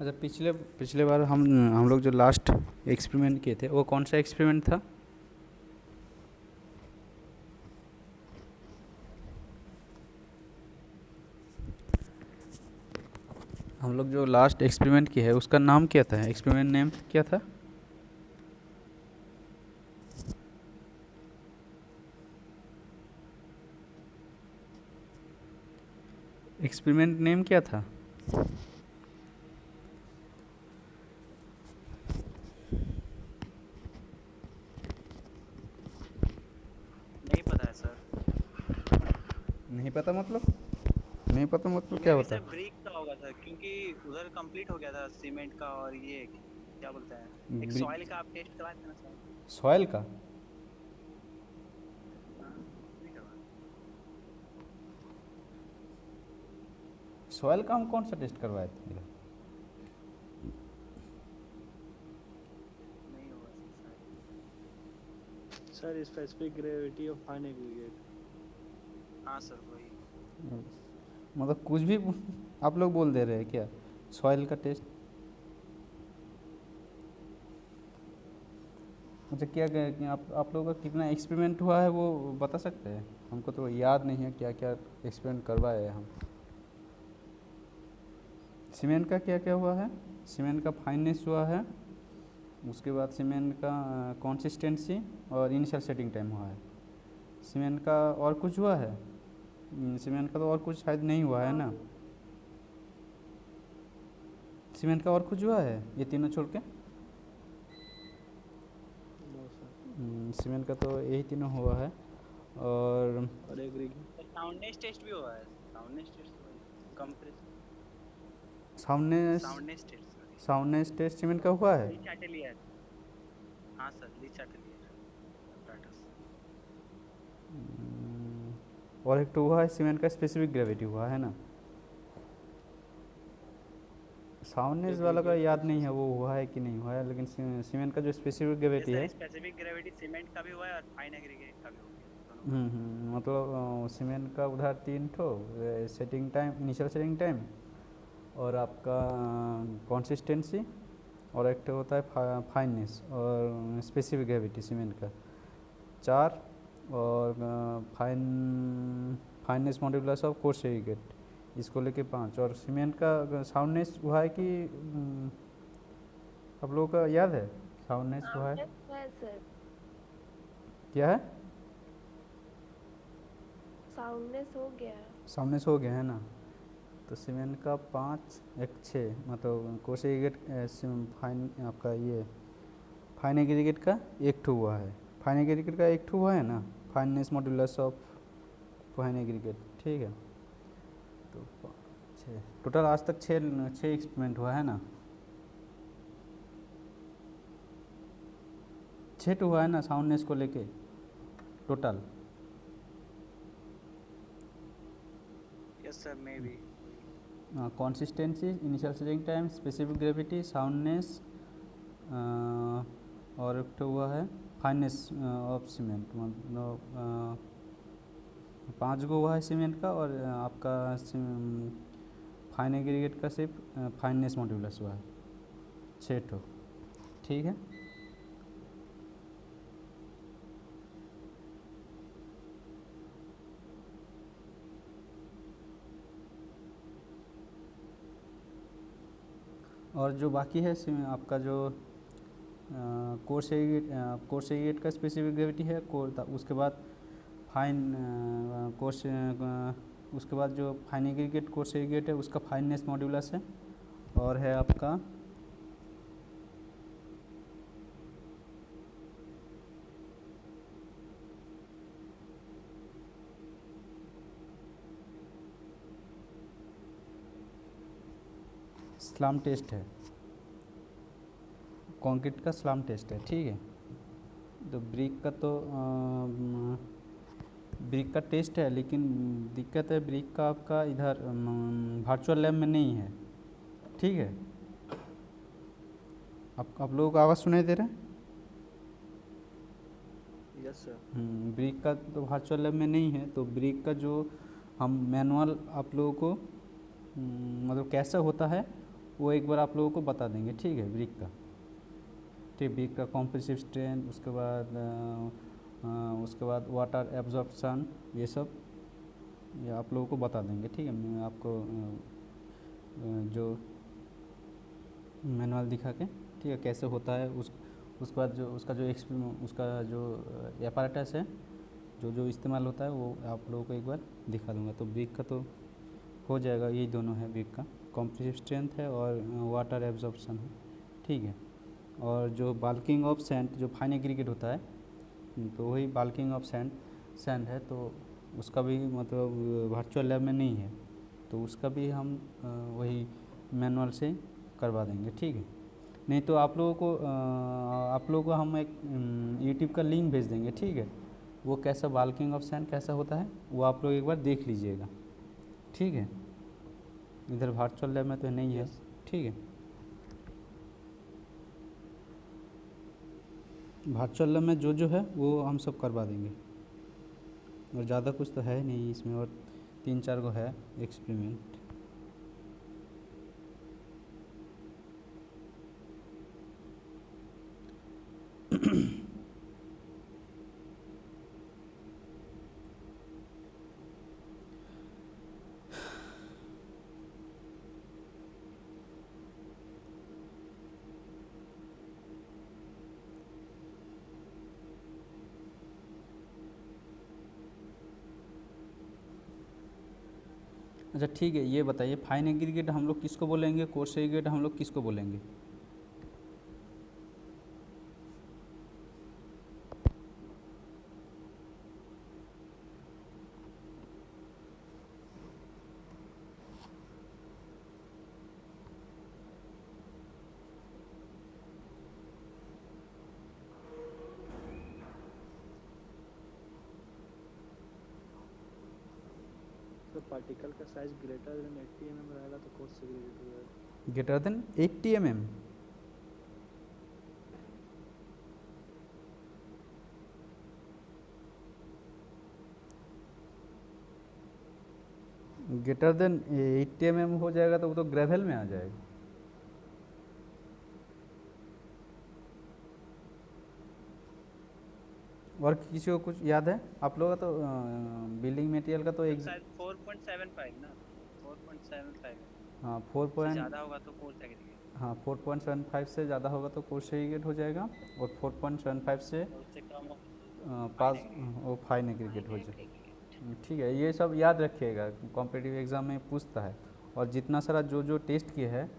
अच्छा, पिछले पिछले बार हम लोग जो लास्ट एक्सपेरिमेंट किए थे वो कौन सा एक्सपेरिमेंट था? हम लोग जो लास्ट एक्सपेरिमेंट किए है उसका नाम क्या था? एक्सपेरिमेंट नेम क्या था? एक्सपेरिमेंट नेम क्या था? नहीं पता है सर। नहीं पता मतलब? नहीं पता मतलब क्या मे बी होता सर है? ब्रिक का होगा सर, क्योंकि उधर कंप्लीट हो गया था सीमेंट का, और ये क्या बोलते हैं, एक ब्रिक? सॉइल का आप टेस्ट करवाए थे ना सर। सॉयल का? हाँ, नहीं करवाया। सॉयल का हम कौन सा टेस्ट करवाए थे? नहीं होगा सर शायद। Sir specific gravity of fine aggregate. हाँ सर वही। मतलब कुछ भी आप लोग बोल दे रहे हैं क्या? सॉयल का टेस्ट? अच्छा, क्या क्या क्या आप लोगों का कितना एक्सपेरिमेंट हुआ है वो बता सकते हैं? हमको तो याद नहीं है क्या क्या एक्सपेरिमेंट करवाए हैं हम। सीमेंट का क्या क्या हुआ है? सीमेंट का फाइननेस हुआ है, उसके बाद सीमेंट का कंसिस्टेंसी और इनिशियल सेटिंग टाइम हुआ है। सीमेंट का और कुछ हुआ है? सीमेंट का तो और कुछ शायद नहीं हुआ है ना? सीमेंट का और कुछ हुआ है ये तीनों छोड़ के? No sir. सीमेंट का तो यही तीनों हुआ है। और और एग्रीगेट। सर साउंडनेस टेस्ट भी हुआ है। साउंडनेस टेस्ट वही compress soundness? Soundness test sorry. Soundness test cement का हुआ है? ली चैटेलियर। हाँ सर, ली चैटेलियर apparatus। और एक तो हुआ है सीमेंट का स्पेसिफिक ग्रेविटी हुआ है ना? साउंडनेस वाला का एग्रीगेट का याद नहीं है वो स्पेसिफिक। हुआ है कि नहीं हुआ है, लेकिन सीमेंट का जो स्पेसिफिक ये ग्रेविटी सर है। स्पेसिफिक ग्रेविटी सीमेंट का भी हुआ है और फाइन एग्रीगेट का भी हो गया, दोनों का। मतलब सीमेंट का उधर तीन ठो setting time, initial setting time, और आपका कंसिस्टेंसी, और एक तो होता है फाइननेस और स्पेसिफिक ग्रेविटी सीमेंट का, चार। और fineness modulus of coarse aggregate, इसको लेके पाँच। और सीमेंट का साउंडनेस हुआ है कि आप लोगों का याद है? साउंडनेस हुआ है? साउंडनेस है सर। क्या है? साउंडनेस हो गया है। साउंडनेस हो गया है ना? तो सीमेंट का पाँच, एक छः, मतलब कोर्स एग्रीगेट फाइन आपका ये फाइन एग्रीगेट का एक ठो हुआ है। फाइन एग्रीगेट का एक ठो हुआ है ना? Fineness modulus of fine aggregate, ठीक है। तो छः टोटल आज तक छः छः एक्सपेरिमेंट हुआ है ना? छः तो हुआ है ना साउंडनेस को लेके total? Yes sir, maybe वही। Consistency, initial setting time, specific gravity, soundness, और एक तो हुआ है फाइननेस ऑफ सीमेंट, मतलब पाँच गो हुआ है सीमेंट का। और आपका फाइन एग्रीगेट का सिर्फ फाइननेस मॉड्यूलस हुआ है, छः ठो, ठीक है। और जो बाकी है आपका जो कोर्स एरिएट का स्पेसिफिक ग्रेविटी है उसके बाद फाइन कोर्स उसके बाद जो फाइन एग्रीगेट कोर्स एग्रीगेट है उसका फाइननेस मॉड्यूलस है। और है आपका स्लाम टेस्ट है, कंक्रीट का स्लाम टेस्ट है, ठीक है। तो ब्रिक का तो ब्रिक का टेस्ट है, लेकिन दिक्कत है ब्रिक का आपका इधर वर्चुअल लैब में नहीं है, ठीक है। आप लोगों को आवाज़ सुनाई दे रहा है? Yes sir. ब्रिक का तो वर्चुअल लैब में नहीं है, तो ब्रिक का जो हम मैनुअल आप लोगों को मतलब कैसा होता है वो एक बार आप लोगों को बता देंगे, ठीक है, ब्रिक का। ठीक, ब्रिक का कॉम्प्रेसिव स्ट्रेंथ, उसके बाद वाटर एब्जॉर्प्शन, ये सब ये आप लोगों को बता देंगे, ठीक है। मैं आपको जो मैनुअल दिखा के, ठीक है, कैसे होता है उसके बाद जो उसका जो एपारेटस है, जो जो इस्तेमाल होता है, वो आप लोगों को एक बार दिखा दूंगा। तो ब्रिक का तो हो जाएगा, यही दोनों है ब्रिक का, कॉम्प्रेसिव स्ट्रेंथ है और वाटर एब्जॉर्प्शन है, ठीक है। और जो बाल्किंग ऑफ सैंड, जो फाइन एग्रीगेट होता है, तो वही बाल्किंग ऑफ सैंड है, तो उसका भी मतलब वर्चुअल लैब में नहीं है, तो उसका भी हम वही मैनुअल से करवा देंगे, ठीक है। नहीं तो आप लोगों को हम एक यूट्यूब का लिंक भेज देंगे, ठीक है। वो कैसा बाल्किंग ऑफ सैंड कैसा होता है वो आप लोग एक बार देख लीजिएगा, ठीक है। इधर वर्चुअल लैब में तो नहीं है, Yes. ठीक है। वर्चुअल लैब में जो जो है वो हम सब करवा देंगे, और ज़्यादा कुछ तो है नहीं इसमें, और 3-4 गो है एक्सपेरिमेंट। अच्छा ठीक है, ये बताइए फाइन एग्रीगेट हम लोग किसको बोलेंगे, कोर्स एग्रीगेट हम लोग किसको बोलेंगे? तो पार्टिकल का साइज ग्रेटर देन 80 mm रहेगा तो कोर्स सेग्रीगेट हो जाएगा। Greater than 80 mm? Greater than 80 mm हो जाएगा तो वो तो ग्रेवल में आ जाएगा। और किसी को कुछ याद है आप लोगों का? तो बिल्डिंग मटेरियल का तो शायद 4.75 ना, 4.75 हाँ से ज़्यादा होगा तो कोर्स एग्रीगेट, हाँ 4.75 से ज़्यादा होगा तो कोर्स एग्रीगेट हो जाएगा, और 4.75 से और उससे कम हो पास वो फाइन एग्रीगेट हो जाए, ठीक है। ये सब याद रखिएगा, कॉम्पिटिटिव एग्ज़ाम में पूछता है। और जितना सारा जो जो टेस्ट किए है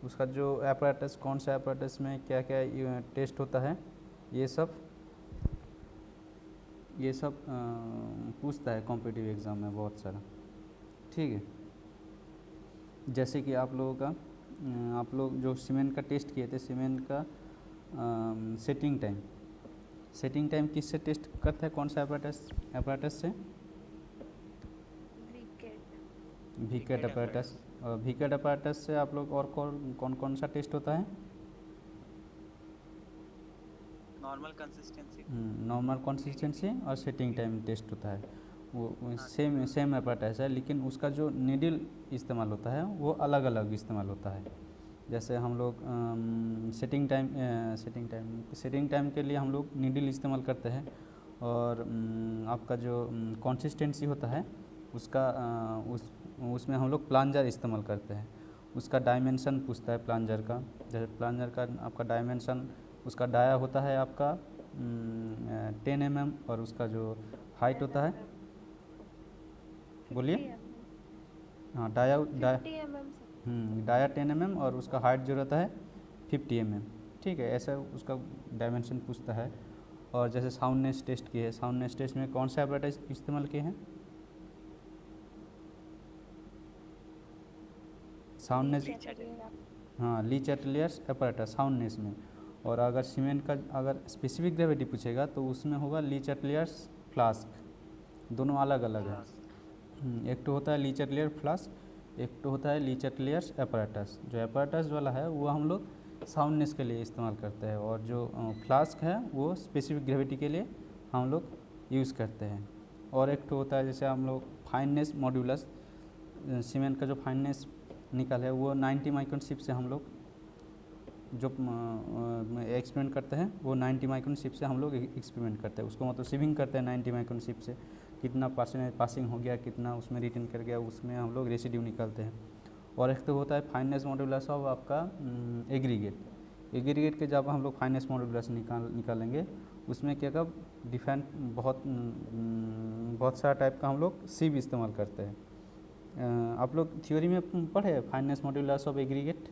उसका जो एपरेटस, कौन सा एपरेटस में क्या क्या टेस्ट होता है, ये सब पूछता है कॉम्पिटिटिव एग्ज़ाम में बहुत सारा, ठीक है। जैसे कि आप लोगों का आप लोग जो सीमेंट का टेस्ट किए थे, सीमेंट का सेटिंग टाइम किससे टेस्ट करता है, कौन सा एपरेटस से? वीकेट एपरेटस। और वीकेट एपरेटस से आप लोग और कौन कौन सा टेस्ट होता है? नॉर्मल कंसिस्टेंसी और सेटिंग टाइम टेस्ट होता है। वो सेम एपरेटस है, लेकिन उसका जो नीडल इस्तेमाल होता है वो अलग अलग इस्तेमाल होता है। जैसे हम लोग सेटिंग टाइम के लिए हम लोग नीडल इस्तेमाल करते हैं, और आपका जो कंसिस्टेंसी होता है उसका उसमें हम लोग प्लांजर इस्तेमाल करते हैं। उसका डायमेंशन पूछता है प्लांजर का, जैसे प्लांजर का आपका डायमेंशन, उसका डाया होता है आपका 10 mm, और उसका जो हाइट होता है, बोलिए। हाँ डाया 10 mm और उसका हाइट जो रहता है 50 mm, ठीक है। ऐसा उसका डायमेंशन पूछता है। और जैसे साउंडनेस टेस्ट की है, साउंडनेस टेस्ट में कौन सा एपरेटस इस्तेमाल किए हैं? साउंडनेस, हाँ ली चैटलियर्स एपरेटस साउंडनेस में। और अगर सीमेंट का अगर स्पेसिफिक ग्रेविटी पूछेगा तो उसमें होगा ली चैटलियर्स फ्लास्क, दोनों अलग अलग है। एक तो होता है ली चैटलियर फ्लास्क, एक तो होता है ली चैटलियर्स एपरेटस। जो एपरेटस वाला है वो हम लोग साउंडनेस के लिए इस्तेमाल करते हैं, और जो फ्लास्क है वो स्पेसिफिक ग्रेविटी के लिए हम लोग यूज़ करते हैं। और एक तो होता है जैसे हम लोग फाइननेस मॉड्यूलस, सीमेंट का जो फाइननेस निकाले हैं वो 90 माइक्रोन शिप से हम लोग जो एक्सपेरिमेंट करते हैं वो 90 माइक्रोन शिप से हम लोग एक्सपेरिमेंट करते हैं, उसको मतलब सिविंग करते हैं 90 माइक्रोन शिप से, कितना परसेंटेज पासिंग हो गया, कितना उसमें रिटर्न कर गया, उसमें हम लोग रेसिड्यू निकालते हैं। और एक तो होता है फाइनेंस मॉड्यूलस ऑफ आपका एग्रीगेट के जब हम लोग फाइनेंस मॉड्यूलस निकालेंगे उसमें क्या कब डिफरेंट बहुत सारा टाइप का हम लोग सी भी इस्तेमाल करते हैं। आप लोग थ्योरी में पढ़े finance modulus of aggregate?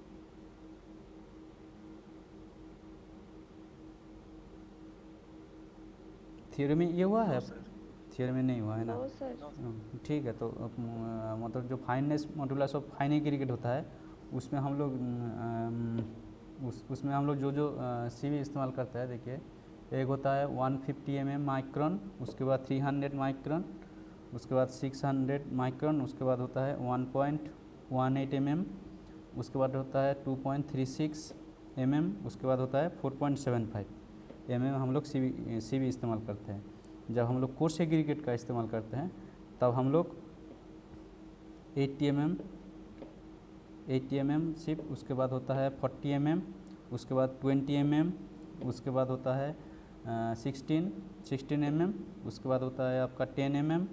Theory में ये हुआ है? No sir. थ्योरी में नहीं हुआ है ना? No sir. No sir. ठीक है, तो मतलब जो fineness modulus of fine aggregate होता है उसमें हम लोग उसमें हम लोग जो जो सी भी इस्तेमाल करते हैं, देखिए एक होता है 150 mm माइक्रोन, उसके बाद 300 माइक्रोन, उसके बाद 600 माइक्रोन, उसके बाद होता है 1.18 mm, उसके बाद होता है 2.36 mm, उसके बाद होता है 4.75 mm हम लोग सी भी इस्तेमाल करते हैं। जब हम लोग कोर्स एग्रीगेट का इस्तेमाल करते हैं तब हम लोग 80 mm सिप, उसके बाद होता है 40 mm, उसके बाद 20 mm, उसके बाद होता है 16 mm, उसके बाद होता है आपका 10 mm,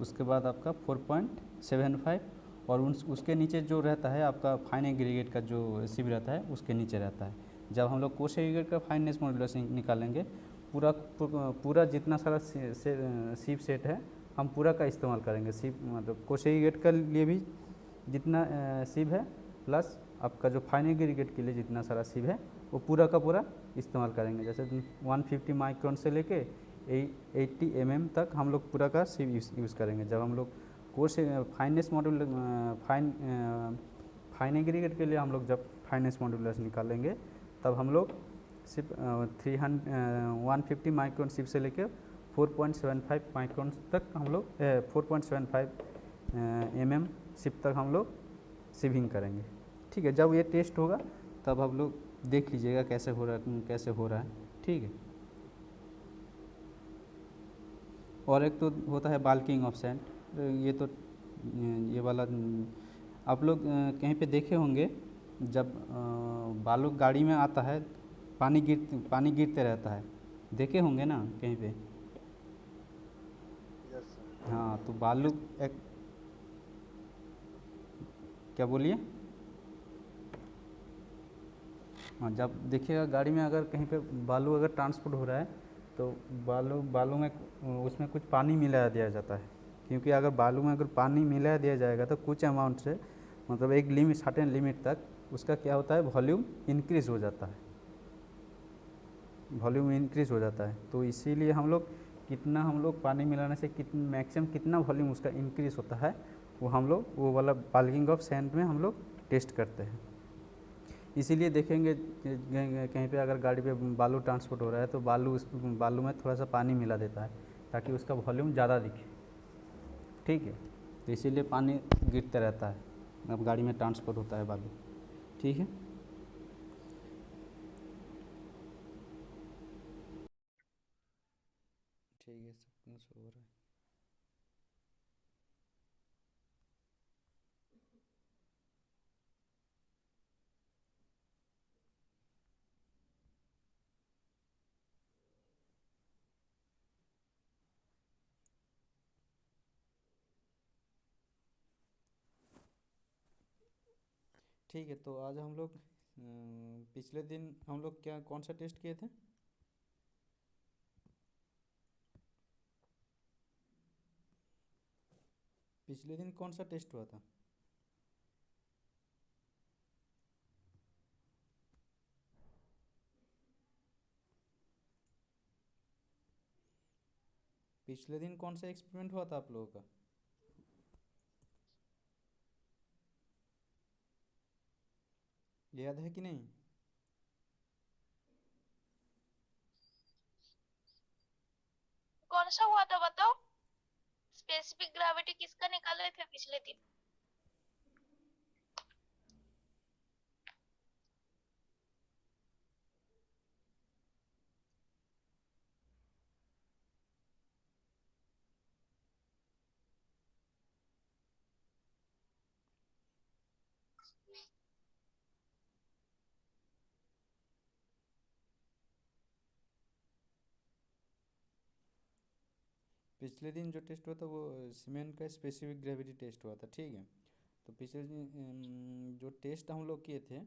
उसके बाद आपका 4.75 और उसके नीचे जो रहता है आपका फाइन एग्रीगेट का जो सिप रहता है उसके नीचे रहता है। जब हम लोग कोर्स एग्रीगेट का फाइनेंस मॉड्यूलस निकालेंगे पूरा जितना सारा सिप सेट है हम पूरा का इस्तेमाल करेंगे। सिप मतलब कोर्स एग्रीगेट के लिए भी जितना सिप है प्लस आपका जो फाइन एग्रीगेट के लिए जितना सारा सिप है वो पूरा का पूरा इस्तेमाल करेंगे। जैसे 150 माइक्रोन से लेके 80 mm तक हम लोग पूरा का सिप यूज़ करेंगे। जब हम लोग course finance module fine aggregate के लिए हम लोग जब फाइनेंस मॉड्यूलस निकालेंगे तब हम लोग सिर्फ 150 माइक्रोन सिप से लेकर 4.75 माइक्रोन तक हम लोग 4.75 mm सिप तक हम लोग सिविंग करेंगे। ठीक है, जब ये टेस्ट होगा तब हम लोग देख लीजिएगा कैसे हो रहा है। ठीक है, और एक तो होता है बाल्किंग ऑफ सैंड, ये तो ये वाला आप लोग कहीं पे देखे होंगे जब बालू गाड़ी में आता है पानी गिरते रहता है, देखे होंगे ना कहीं पे? Yes sir. हाँ, तो बालू एक क्या बोलिए? हाँ, जब देखिएगा गाड़ी में अगर कहीं पे बालू अगर ट्रांसपोर्ट हो रहा है तो बालू में उसमें कुछ पानी मिला दिया जाता है, क्योंकि अगर बालू में अगर पानी मिला दिया जाएगा तो कुछ अमाउंट से मतलब एक लिमिट सर्टेन लिमिट तक उसका क्या होता है वॉल्यूम इंक्रीज हो जाता है, वॉल्यूम इंक्रीज हो जाता है। तो इसीलिए हम लोग पानी मिलाने से मैक्सिमम कितना वॉल्यूम उसका इंक्रीज होता है वो हम लोग वो वाला बाल्किंग ऑफ सैंड में हम लोग टेस्ट करते हैं। इसीलिए देखेंगे कहीं पे अगर गाड़ी पे बालू ट्रांसपोर्ट हो रहा है तो बालू में थोड़ा सा पानी मिला देता है ताकि उसका वॉल्यूम ज़्यादा दिखे। ठीक है, तो इसीलिए पानी गिरते रहता है अब गाड़ी में ट्रांसपोर्ट होता है बालू। ठीक है, ठीक है, सब कुछ हो रहा है। ठीक है, तो आज हम लोग पिछले दिन हम लोग कौन सा टेस्ट किए थे? पिछले दिन कौन सा टेस्ट हुआ था? पिछले दिन कौन सा एक्सपेरिमेंट हुआ था आप लोगों का? याद है कि नहीं? कौन सा हुआ था बताओ? स्पेसिफिक ग्रेविटी किसका निकाले थे पिछले दिन? पिछले दिन जो टेस्ट हुआ था वो सीमेंट का स्पेसिफिक ग्रेविटी टेस्ट हुआ था, ठीक है। तो पिछले दिन जो टेस्ट हम लोग किए थे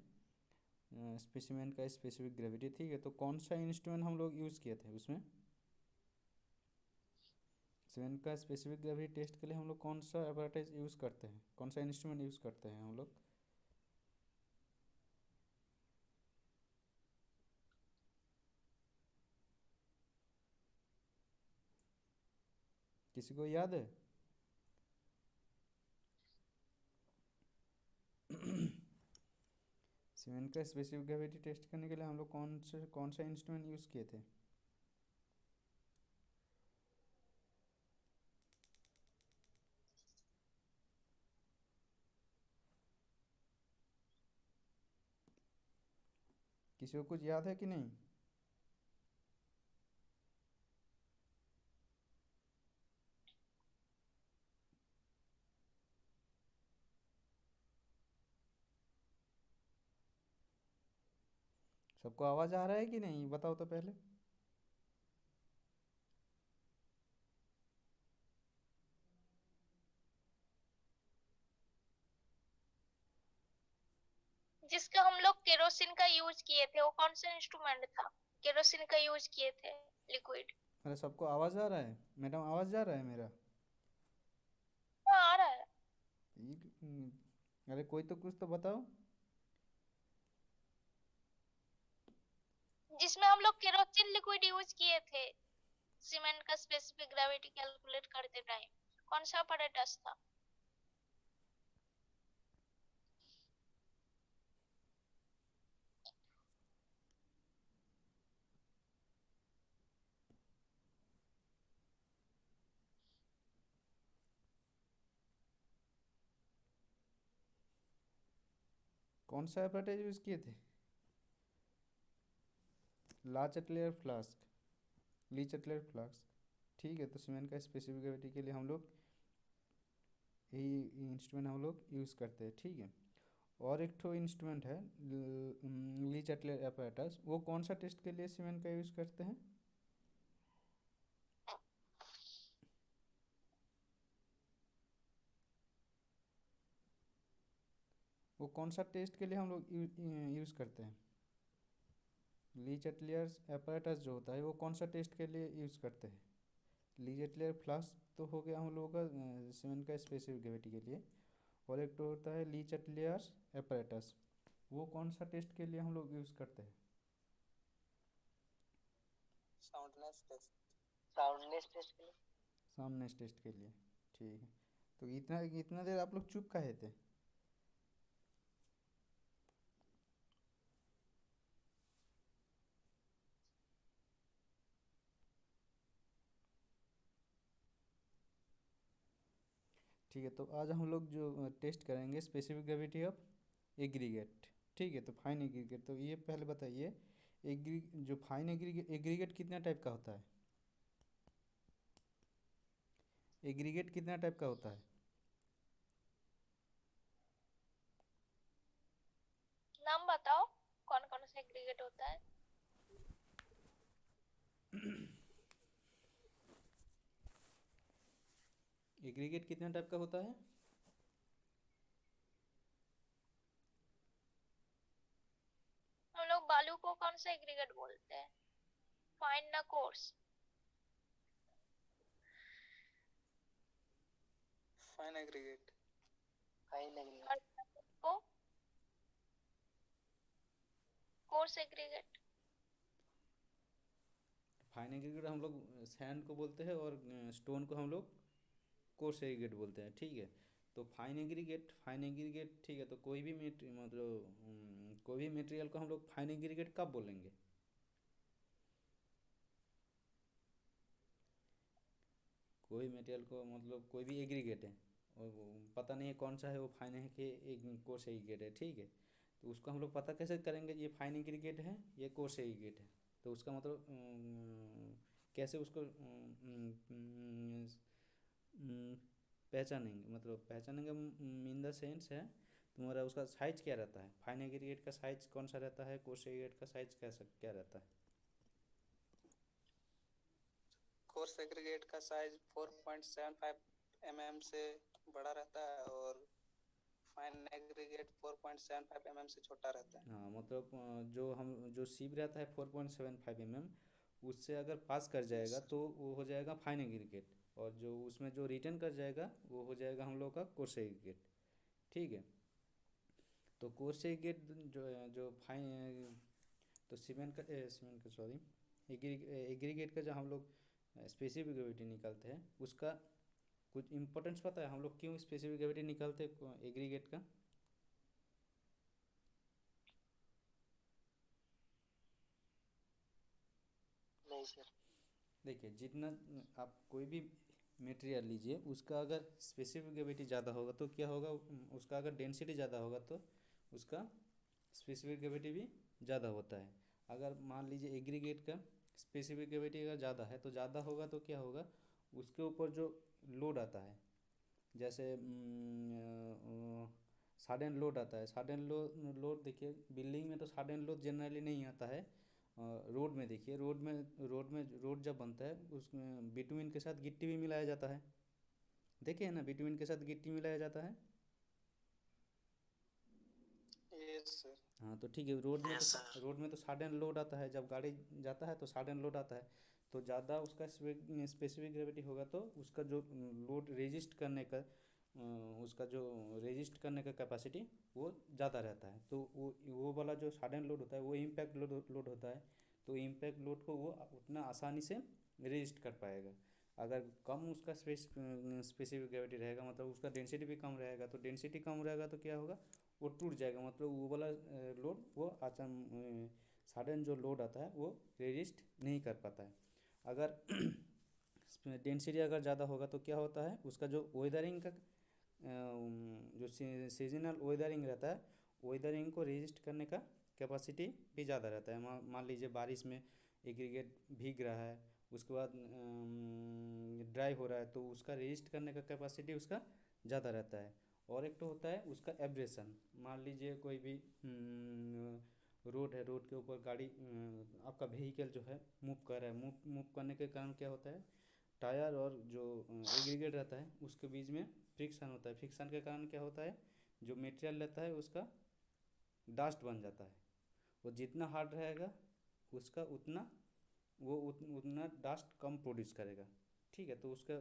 स्पेसिमेन का स्पेसिफिक ग्रेविटी, ठीक है, तो कौन सा इंस्ट्रूमेंट हम लोग यूज़ किए थे उसमें? सीमेंट का स्पेसिफिक ग्रेविटी टेस्ट के लिए हम लोग कौन सा एपरेटस यूज़ करते हैं, कौन सा इंस्ट्रूमेंट यूज़ करते हैं हम लोग? किसी को याद है? सीमेंट का स्पेसिफिक ग्रेविटी टेस्ट करने के लिए हम लोग कौन सा इंस्ट्रूमेंट यूज़ किए थे? किसी को कुछ याद है कि नहीं? सबको आवाज़ आ रहा है कि नहीं, बताओ तो पहले। जिसका हम लोग केरोसिन का यूज किए थे, वो कौन सा इंस्ट्रूमेंट था? केरोसिन का यूज किए थे, लिक्विड। अरे सबको आवाज़ आ रहा है मैडम, आवाज़ जा रहा है मेरा? हाँ आ रहा है। अरे कोई तो कुछ तो बताओ। जिसमें हम लोग केरोसिन लिक्विड यूज किए थे सीमेंट का स्पेसिफिक ग्रेविटी कैलकुलेट करते टाइम, कौन सा apparatus था? कौन सा एपरेटस यूज़ किए थे? लाचटलेयर फ्लास्क, लीचटलेयर फ्लास्क, ठीक है। तो सीमेंट का स्पेसिफिक ग्रेविटी के लिए हम लोग यही इंस्ट्रूमेंट हम लोग यूज़ करते हैं, ठीक है। और एक ठो इंस्ट्रूमेंट है लीचटलेयर एपरेटस, वो कौन सा टेस्ट के लिए सीमेंट का यूज़ करते हैं? वो कौन सा टेस्ट के लिए हम लोग यूज़ करते हैं? लीचटलेयर एपरेटस जो होता है वो कौन सा टेस्ट के लिए यूज़ करते हैं? लीचटलेयर फ्लास्क तो हो गया हम लोगों का सीमेंट का स्पेसिफिक ग्रेविटी के लिए, और एक तो होता है लीचटलेयर एपरेटस, वो कौन सा टेस्ट के लिए हम लोग यूज़ करते हैं? Soundness test. साउंडनेस टेस्ट के लिए। सामनेस टेस्ट के लिए, ठीक है। तो इतना इतना देर आप लोग चुप काहे थे? ठीक है, तो आज हम लोग जो टेस्ट करेंगे स्पेसिफिक ग्रेविटी ऑफ एग्रीगेट, ठीक है। तो फाइन एग्रीगेट, तो ये पहले बताइए जो फाइन एग्रीगेट कितना टाइप का होता है? एग्रीगेट कितना टाइप का होता है? नाम बताओ, कौन कौन सा एग्रीगेट होता है? एग्रीगेट कितना टाइप का होता है? हम लोग बालू को कौन सा एग्रीगेट बोलते हैं? फाइन ना course? Fine aggregate. Fine aggregate. और को कोर्स एग्रीगेट। फाइन एग्रीगेट हम लोग सैंड को बोलते हैं, और स्टोन को हम लोग कोर्स एग्रीगेट बोलते हैं, ठीक है। तो फाइन एग्रीगेट, ठीक है। तो कोई भी कोई भी मटेरियल को हम लोग फाइन एग्रीगेट कब बोलेंगे? कोई मटेरियल को मतलब कोई भी एग्रीगेट है और वो पता नहीं है कौन सा है, वो फाइन है कि एक कोर्स एग्रीगेट है, ठीक है। तो उसको हम लोग पता कैसे करेंगे ये फाइन एग्रीगेट है ये कोर्स एग्रीगेट है? तो उसका मतलब कैसे उसको पहचानेंगे, मतलब पहचानेंगे इन द सेंस है तुम्हारा उसका साइज क्या रहता है? फाइन एग्रीगेट का साइज कौन सा रहता है, कोर्स एग्रीगेट का साइज कैसा क्या रहता है? कोर्स एग्रीगेट का साइज 4.75 mm से बड़ा रहता है और फाइन एग्रीगेट 4.75 mm से छोटा रहता है। हाँ मतलब जो सीप रहता है 4.75 mm उससे अगर पास कर जाएगा तो वो हो जाएगा फाइन एग्रीगेट, और जो उसमें जो रिटर्न कर जाएगा वो हो जाएगा हम लोग का कोर्स एग्रीगेट। ठीक है, तो कोर्स एग्रीगेट जो फाइन तो सीमेंट का सॉरी एग्रीगेट का जो हम लोग स्पेसिफिक ग्रेविटी निकालते हैं उसका कुछ इम्पोर्टेंस पता है हम लोग क्यों स्पेसिफिक ग्रेविटी निकालते हैं एग्रीगेट का? नहीं सर। देखिए जितना आप कोई भी मटेरियल लीजिए उसका अगर स्पेसिफिक ग्रेविटी ज़्यादा होगा तो क्या होगा, उसका अगर डेंसिटी ज़्यादा होगा तो उसका स्पेसिफिक ग्रेविटी भी ज़्यादा होता है। अगर मान लीजिए एग्रीगेट का स्पेसिफिक ग्रेविटी अगर ज़्यादा है तो ज़्यादा होगा तो क्या होगा, उसके ऊपर जो लोड आता है जैसे सडन लोड आता है। सडन लोड देखिए बिल्डिंग में तो सडन लोड जनरली नहीं आता है, रोड में देखिए रोड जब बनता है उसमें बिटुइन के साथ गिट्टी भी मिलाया जाता है, देखिए ना बिटुइन के साथ गिट्टी मिलाया जाता है। Yes sir. हाँ तो ठीक है, रोड में तो सडन लोड आता है, जब गाड़ी जाता है तो सडन लोड आता है, तो ज़्यादा उसका स्पेसिफिक ग्रेविटी होगा तो उसका जो लोड रेजिस्ट करने का उसका जो रेजिस्ट करने का कैपेसिटी वो ज़्यादा रहता है। तो वो वाला जो सडन लोड होता है वो इम्पैक्ट लोड होता है, तो इम्पैक्ट लोड को वो उतना आसानी से रेजिस्ट कर पाएगा। अगर कम उसका स्पेसिफिक ग्रेविटी रहेगा मतलब उसका डेंसिटी भी कम रहेगा, तो डेंसिटी कम रहेगा तो क्या होगा, वो टूट जाएगा, मतलब वो वाला लोड वो सडन जो लोड आता है वो रेजिस्ट नहीं कर पाता है। अगर डेंसिटी अगर ज़्यादा होगा तो क्या होता है, उसका जो वेदरिंग का जो सीजनल वेदरिंग रहता है वेदरिंग को रेजिस्ट करने का कैपेसिटी भी ज़्यादा रहता है। मान लीजिए बारिश में एग्रीगेट भीग रहा है उसके बाद ड्राई हो रहा है तो उसका रेजिस्ट करने का कैपेसिटी उसका ज़्यादा रहता है। और एक तो होता है उसका एब्रेशन, मान लीजिए कोई भी रोड है, रोड के ऊपर गाड़ी आपका व्हीकल जो है मूव कर रहा है, मूव करने के कारण क्या होता है, टायर और जो एग्रीगेट रहता है उसके बीच में फ्रिक्शन होता है। फ्रिक्शन के कारण क्या होता है, जो मटेरियल रहता है उसका डस्ट बन जाता है, वो जितना हार्ड रहेगा उसका उतना डस्ट कम प्रोड्यूस करेगा। ठीक है, तो उसका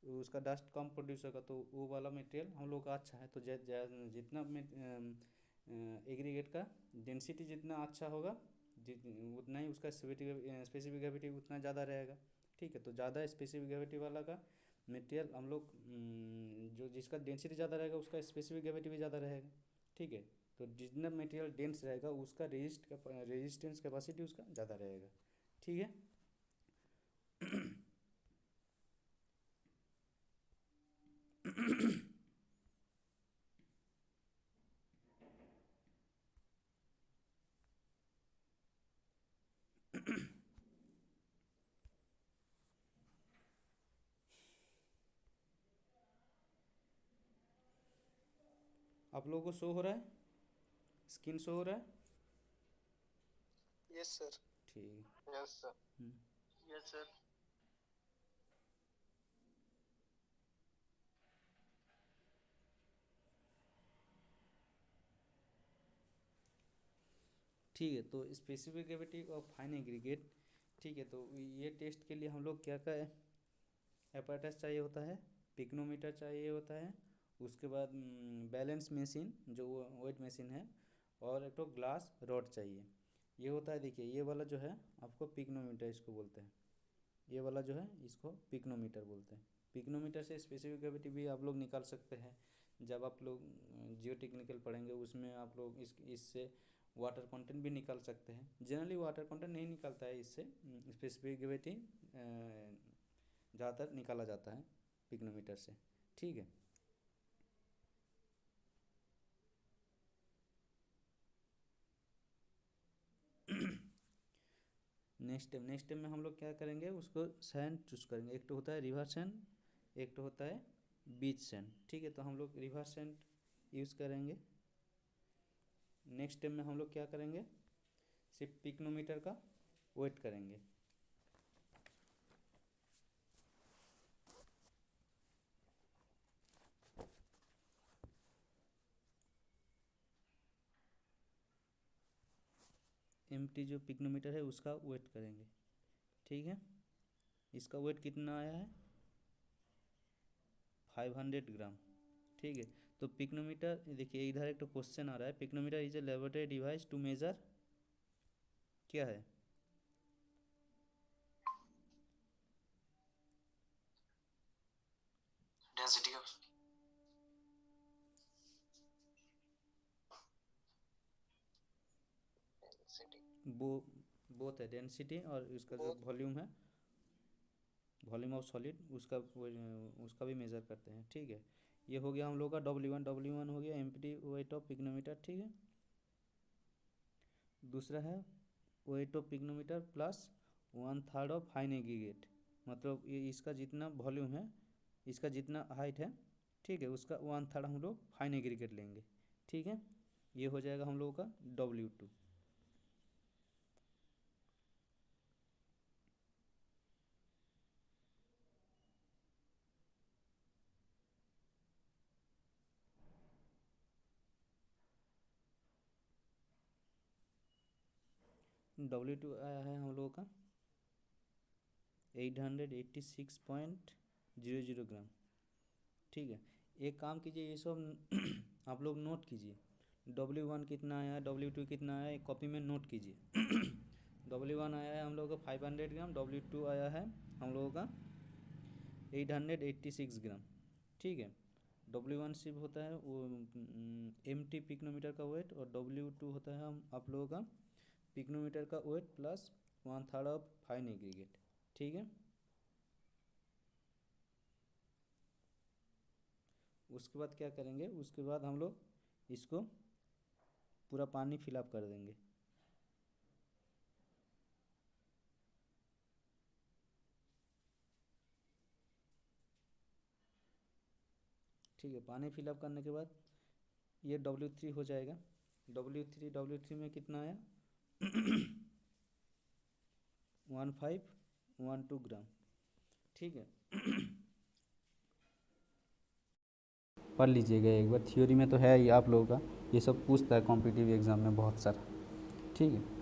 उसका डस्ट कम प्रोड्यूस होगा तो वो वाला मटेरियल हम लोग का अच्छा है। तो जितना एग्रीगेट का डेंसिटी जितना अच्छा होगा उतना ही उसका स्पेसिफिक ग्रेविटी उतना ज़्यादा रहेगा। ठीक है, तो ज़्यादा स्पेसिफिक ग्रेविटी वाला का मटेरियल हम लोग जो जिसका डेंसिटी ज़्यादा रहेगा उसका स्पेसिफिक ग्रेविटी भी ज़्यादा रहेगा। ठीक है, तो जितना मटेरियल डेंस रहेगा उसका रेजिस्टेंस कैपेसिटी उसका ज़्यादा रहेगा। ठीक है। आप लोगों को शो हो रहा है, स्क्रीन शो हो रहा है? Yes sir. ठीक। Yes sir. Hmm, yes sir. ठीक है, तो स्पेसिफिक ग्रेविटी और फाइन एग्रीगेट। ठीक है, तो ये टेस्ट के लिए हम लोग क्या क्या apparatus चाहिए होता है, पिक्नोमीटर चाहिए होता है, उसके बाद बैलेंस मशीन जो वेट मशीन है, और एक तो ग्लास रॉड चाहिए। ये होता है, देखिए ये वाला जो है आपको पिक्नोमीटर इसको बोलते हैं, ये वाला जो है इसको पिक्नोमीटर बोलते हैं। पिक्नोमीटर से स्पेसिफिक ग्रेविटी भी आप लोग निकाल सकते हैं, जब आप लोग जियो टेक्निकल पढ़ेंगे उसमें आप लोग इससे वाटर कंटेंट भी निकाल सकते हैं। जनरली वाटर कंटेंट नहीं निकलता है इससे, स्पेसिफिक ग्रेविटी ज़्यादातर निकाला जाता है पिक्नोमीटर से। ठीक है। नेक्स्ट टाइम में हम लोग क्या करेंगे, उसको सैंड चूज करेंगे। एक तो होता है रिवर सैंड, एक तो होता है बीच सैंड। ठीक है, तो हम लोग रिवर सैंड यूज़ करेंगे। नेक्स्ट टाइम में हम लोग क्या करेंगे, सिर्फ पिक्नोमीटर का वेट करेंगे। एम्प्टी जो पिक्नोमीटर है उसका वेट करेंगे, ठीक है। इसका वेट कितना आया है 500 ग्राम, ठीक है। तो पिक्नोमीटर देखिए इधर एक तो क्वेश्चन आ रहा है, pycnometer is a laboratory device to measure क्या है, डेंसिटी का वो बोथ है डेंसिटी और उसका जो वॉल्यूम है, वॉल्यूम ऑफ सॉलिड उसका भी मेज़र करते हैं, ठीक है। ये हो गया हम लोग का W1 हो गया एम्प्टी वेट ऑफ पिक्नोमीटर, ठीक है। दूसरा है weight of pycnometer plus 1/3 of fine aggregate, मतलब ये इसका जितना वॉल्यूम है, इसका जितना हाइट है, ठीक है, उसका 1/3 हम लोग फाइन एग्रीगेट लेंगे, ठीक है। ये हो जाएगा हम लोगों का W2। W2 आया है हम लोगों का 886.00 ग्राम, ठीक है। एक काम कीजिए, ये सब आप लोग नोट कीजिए, W1 कितना आया, W2 कितना आया, एक कॉपी में नोट कीजिए। W1 आया है हम लोगों का 500 ग्राम, W2 आया है हम लोगों का 886 ग्राम, ठीक है। W1 सिर्फ होता है वो एम्प्टी पिक्नोमीटर का वेट, और W2 होता है हम आप लोगों का पिक्नोमीटर का weight plus 1/3 of fine aggregate, ठीक है। उसके बाद क्या करेंगे, उसके बाद हम लोग इसको पूरा पानी फिलअप कर देंगे, ठीक है। पानी फिलअप करने के बाद ये W3 हो जाएगा, W3 में कितना आया 1512 ग्राम, ठीक है। पढ़ लीजिएगा एक बार, थ्योरी में तो है ही आप लोगों का, ये सब पूछता है कॉम्पिटिटिव एग्ज़ाम में बहुत सारा, ठीक है।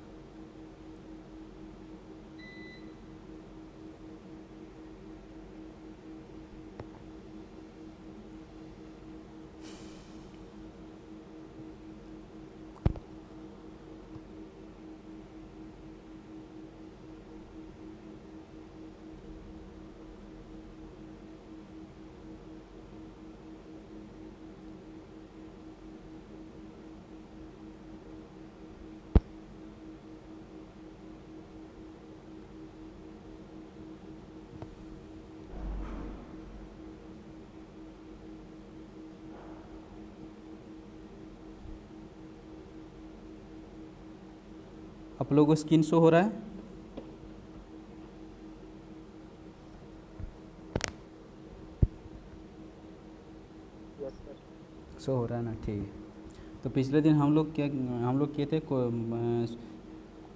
आप लोगों को स्क्रीन शो हो रहा है, यस सर। शो हो रहा है ना, ठीक है। तो पिछले दिन हम लोग किए थे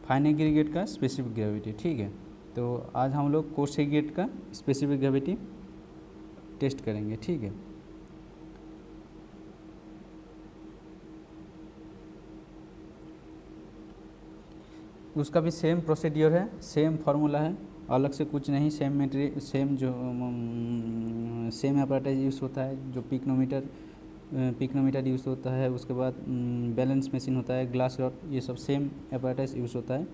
फाइन एग्रीगेट का स्पेसिफिक ग्रेविटी, ठीक है। तो आज हम लोग कोर्स एग्रीगेट का स्पेसिफिक ग्रेविटी टेस्ट करेंगे, ठीक है। उसका भी सेम प्रोसीड्योर है, सेम फार्मूला है, अलग से कुछ नहीं, same material, same apparatus use होता है, जो पिक्नोमीटर यूज़ होता है, उसके बाद बैलेंस मशीन होता है, ग्लास रॉड, ये सब सेम अपैरेटस यूज़ होता है।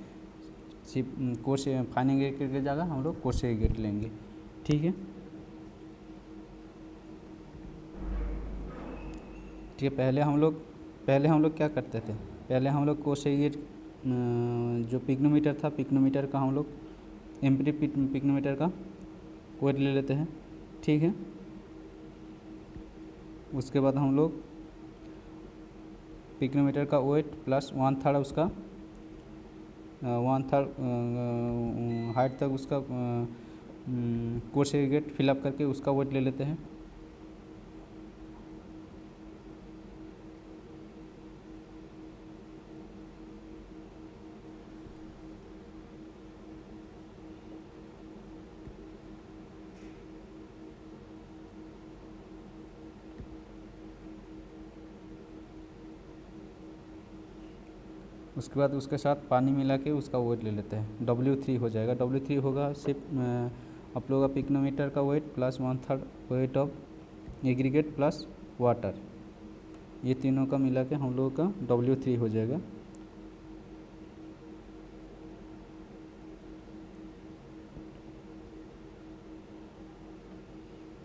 सिर्फ कोर्स फाइन एग्रीगेट की जगह हम लोग कोर्स एग्रीगेट लेंगे, ठीक है। ठीक है, पहले हम लोग क्या करते थे, पहले हम लोग कोर्स एग्रीगेट जो पिक्नोमीटर था, पिक्नोमीटर का हम लोग एम्प्टी पिक्नोमीटर का वेट ले लेते हैं, ठीक है। उसके बाद हम लोग पिक्नोमीटर का वेट प्लस 1/3 उसका 1/3 हाइट तक उसका कोर्स एग्रीगेट फिलअप करके उसका वेट ले लेते हैं। उसके बाद उसके साथ पानी मिला के उसका वेट ले लेते हैं, W3 हो जाएगा। W3 होगा सिर्फ आप लोगों का पिक्नोमीटर का weight plus 1/3 weight of aggregate plus water, ये तीनों का मिला के हम लोगों का W3 हो जाएगा।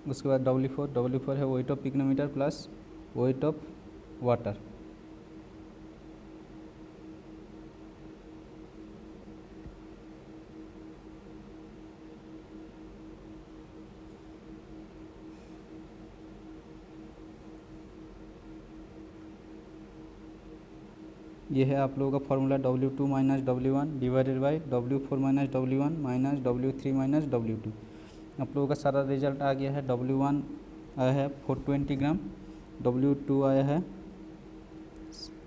उसके बाद W4 है weight of pycnometer plus weight of water. ये है आप लोगों का formula W2 minus W1 divided by W4 minus W1 minus W3 minus W2। आप लोगों का सारा रिजल्ट आ गया है। W1 आया है 420 ग्राम, W2 आया है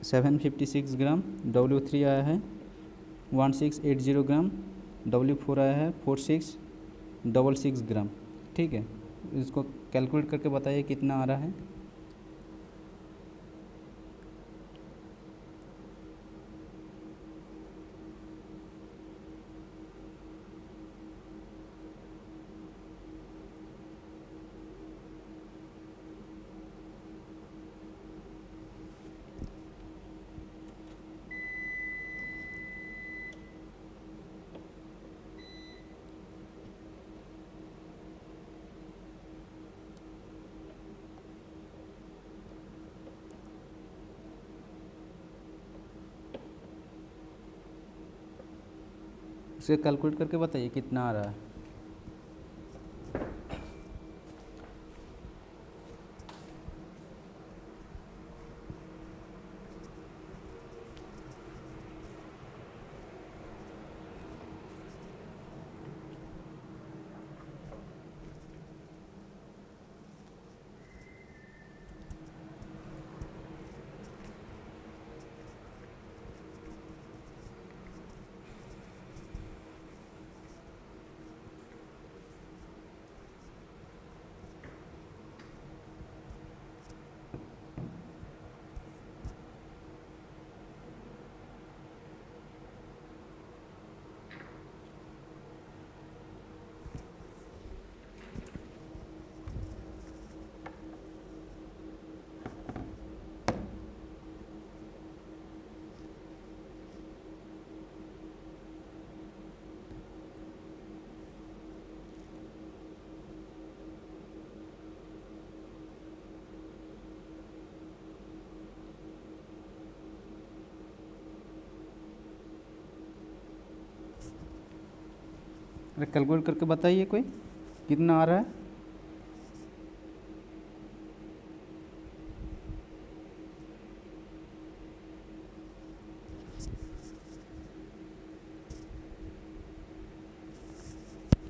756 ग्राम, W3 आया है 1680 ग्राम, W4 आया है 4666 ग्राम। ठीक है, इसको कैलकुलेट करके बताइए कितना आ रहा है। इसे कैलकुलेट करके बताइए कितना आ रहा है। अरे कैलकुलेट करके बताइए कोई कितना आ रहा है।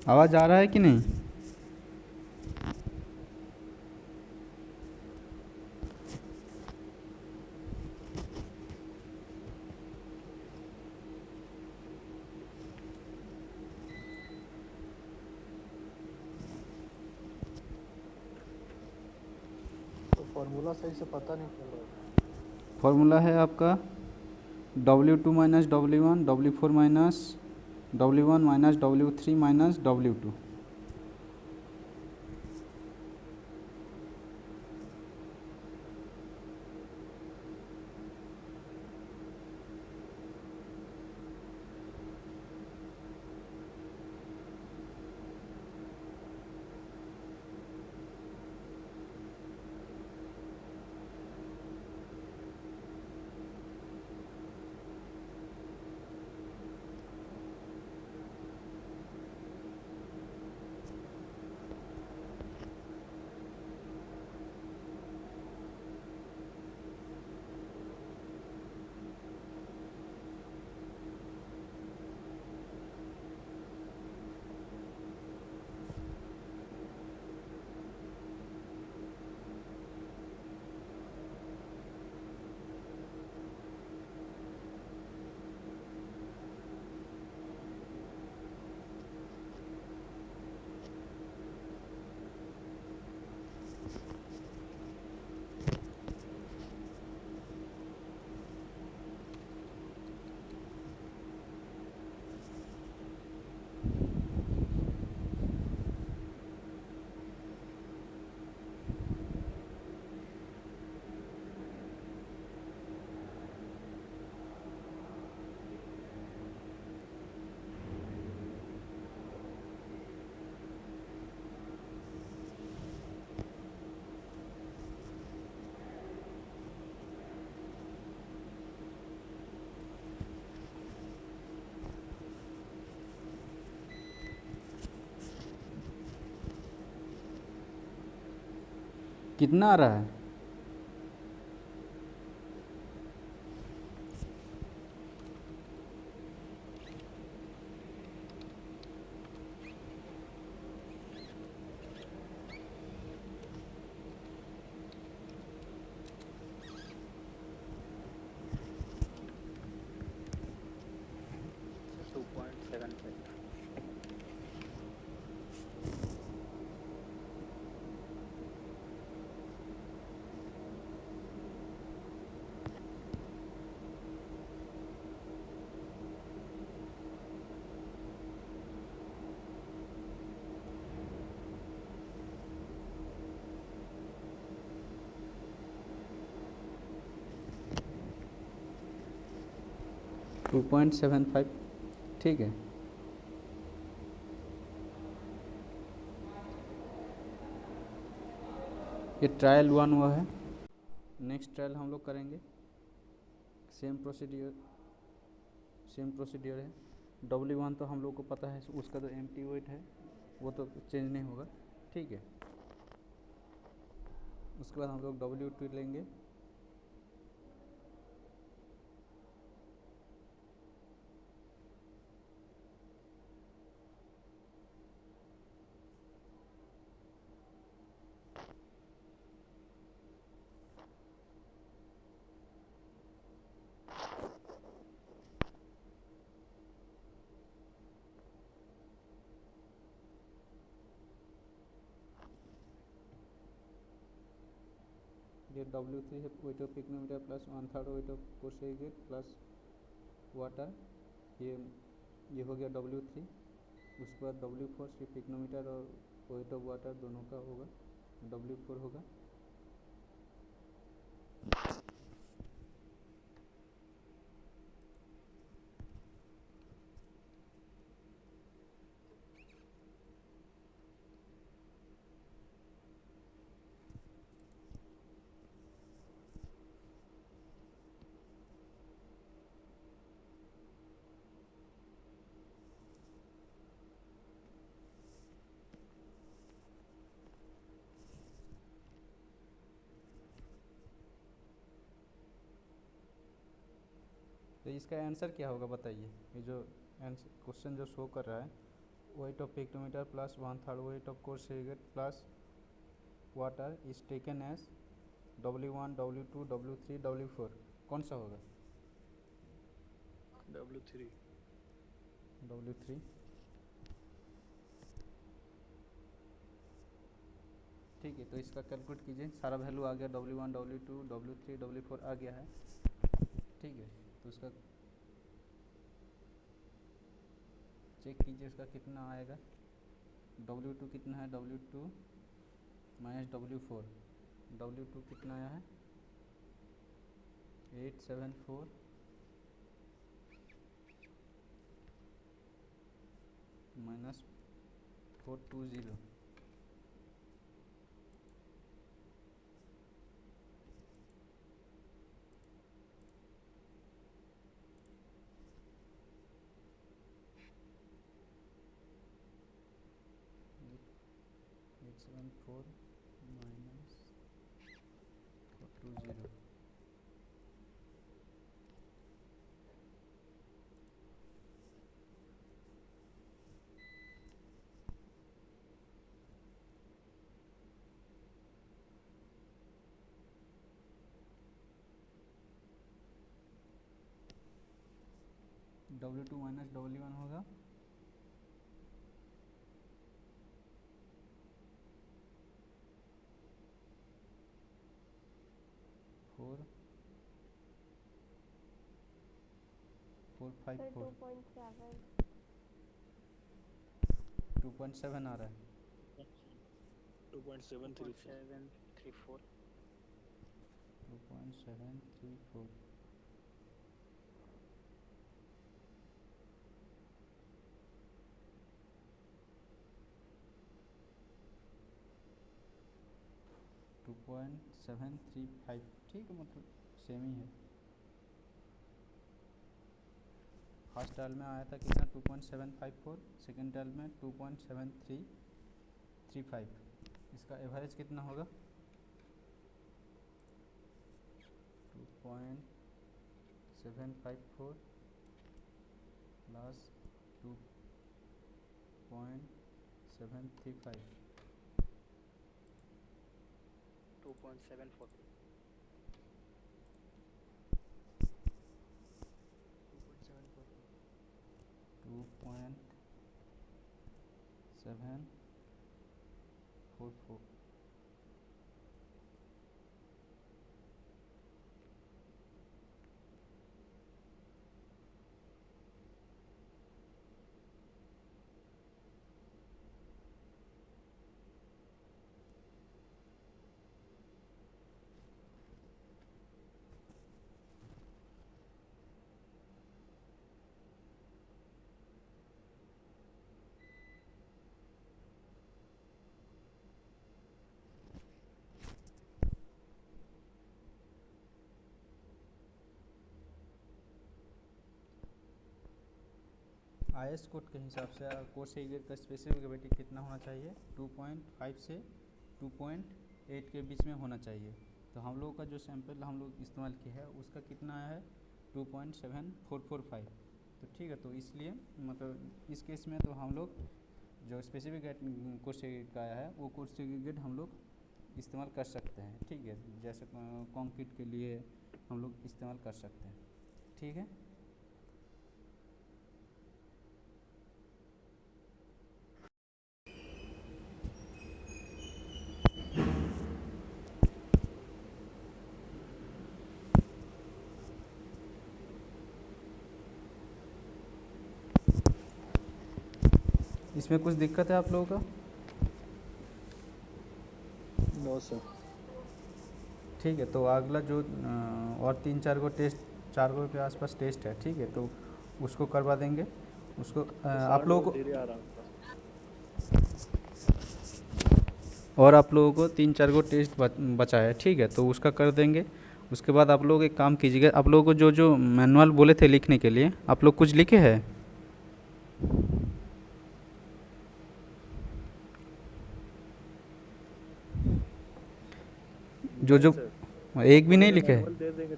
आवाज़ आ रहा है कि नहीं। तो फार्मूला सही से पता नहीं चल रहा। फार्मूला है आपका W2 minus W1, W4 minus W1 minus W3 minus W2। कितना आ रहा है? सर 2.75 2.75, ठीक है। ये ट्रायल 1 हुआ है। नेक्स्ट ट्रायल हम लोग करेंगे, सेम प्रोसीडियर है। W1 तो हम लोग को पता है, उसका तो एम्प्टी वेट है, वो तो चेंज नहीं होगा, ठीक है। उसके बाद हम लोग W2 लेंगे। ये W3 है, weight of pycnometer plus 1/3 weight of coarse aggregate plus water, ये हो गया W3। उसके बाद W4 सिर्फ पिक्नोमीटर और वेट ऑफ वाटर दोनों का होगा, W4 होगा। तो इसका आंसर क्या होगा बताइए? ये जो क्वेश्चन जो शो कर रहा है, weight of pycnometer plus 1/3 weight of coarse aggregate plus water is taken as W1, W2, W3, W4, कौन सा होगा? W3 W3, ठीक है। तो इसका कैलकुलेट कीजिए, सारा वैल्यू आ गया, W1, W2, W3, W4 आ गया है, ठीक है। तो उसका चेक कीजिए, उसका कितना आएगा। W2 कितना है? W2 माइनस W4, W2 कितना आया है? 874 माइनस 420, -420। W2 माइनस W1 होगा 454, 2.7 आ रहा है। 2.734 2.734, टू 2.735, ठीक है, मतलब सेम ही है। फर्स्ट टाइल में आया था कितना? 2.754, सेकेंड टाइल में 2.7335। इसका एवरेज कितना होगा? 2.754 प्लस 2.735 2.740 2.744 आईएस कोड के हिसाब से कोर्स एग्रीगेट का स्पेसिफिक ग्रेविटी कितना होना चाहिए 2.5 से 2.8 के बीच में होना चाहिए। तो हम लोगों का जो सैंपल हम लोग इस्तेमाल किया है उसका कितना है 2.7445। तो ठीक है, तो इसलिए मतलब इस केस में तो हम लोग जो स्पेसिफिक कोर्स एग्रीगेट का आया है वो कोर्स एग्रीगेट हम लोग इस्तेमाल कर सकते हैं। ठीक है, जैसे कंक्रीट के लिए हम लोग इस्तेमाल कर सकते हैं। ठीक है, इसमें कुछ दिक्कत है आप लोगों का? No sir. ठीक है, तो अगला जो और 3-4 गो टेस्ट 4 गो के आसपास टेस्ट है, ठीक है, तो उसको करवा देंगे। उसको आप लोगों को धीरे आ रहा हूँ। और आप लोगों को 3-4 गो टेस्ट बचा है, ठीक है, तो उसका कर देंगे। उसके बाद आप लोग एक काम कीजिएगा, आप लोगों को जो जो मैनुअल बोले थे लिखने के लिए आप लोग कुछ लिखे हैं? जो जो एक भी नहीं लिखे है? दे देंगे।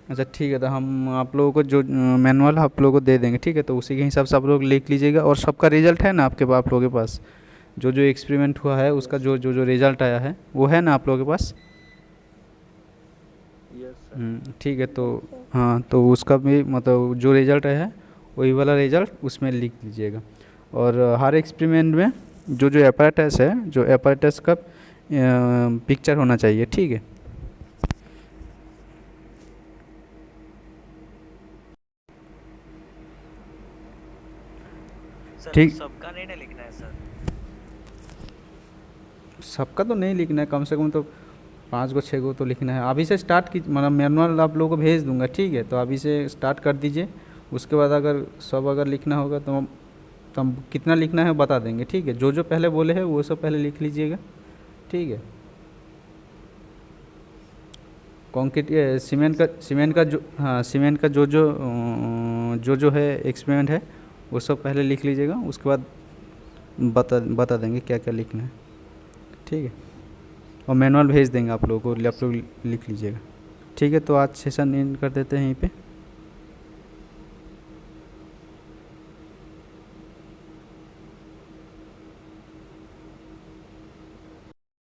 अच्छा ठीक है, तो हम आप लोगों को जो मैनुअल आप लोगों को दे देंगे। ठीक है, तो उसी के हिसाब से आप लोग लिख लीजिएगा। और सबका रिजल्ट है ना आपके आप लोगों के पास? जो जो एक्सपेरिमेंट हुआ है उसका जो जो जो रिजल्ट आया है वो है ना आप लोगों के पास? Yes sir. ठीक है, तो हाँ, तो उसका भी मतलब जो रिजल्ट आया है वही वाला रिजल्ट उसमें लिख लीजिएगा। और हर एक्सपेरिमेंट में जो जो एपरेटस है, जो एपरेटस का पिक्चर होना चाहिए। ठीक है, सर ठीक। सबका नहीं ना लिखना है सर? सबका तो नहीं लिखना है, कम से कम तो 5 गो 6 गो तो लिखना है। अभी से स्टार्ट की मतलब मैनुअल आप लोगों को भेज दूंगा। ठीक है, तो अभी से स्टार्ट कर दीजिए। उसके बाद अगर सब अगर लिखना होगा तो हम कितना लिखना है बता देंगे। ठीक है, जो जो पहले बोले हैं वो सब पहले लिख लीजिएगा। ठीक है, कंक्रीट सीमेंट का जो हाँ सीमेंट का जो जो है एक्सपेरिमेंट है वो सब पहले लिख लीजिएगा। उसके बाद बता देंगे क्या क्या लिखना है। ठीक है, और मैनुअल भेज देंगे आप लोगों को, आप लोग लिख लीजिएगा। ठीक है, तो आज सेशन एंड कर देते हैं यहीं पे।